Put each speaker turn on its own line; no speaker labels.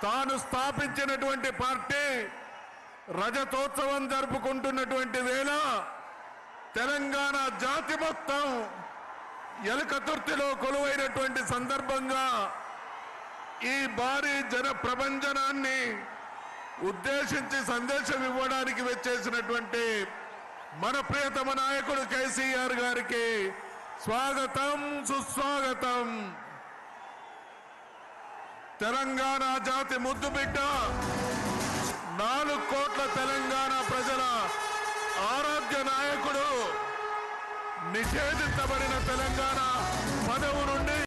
తాను స్థాపించినటువంటి పార్టీ రజతోత్సవం జరుపుకుంటున్నటువంటి వేళ తెలంగాణ జాతి మొత్తం ఎలకతుర్తిలో కొలువైనటువంటి సందర్భంగా ఈ భారీ జన ప్రభంజనాన్ని ఉద్దేశించి సందేశం ఇవ్వడానికి వచ్చేసినటువంటి మన ప్రియతమ నాయకుడు కేసీఆర్ గారికి స్వాగతం సుస్వాగతం. తెలంగాణ జాతి ముద్దుబిడ్డ 4 కోట్ల తెలంగాణ ప్రజల ఆరాధ్య నాయకుడు నిషేధించబడిన తెలంగాణ పదవును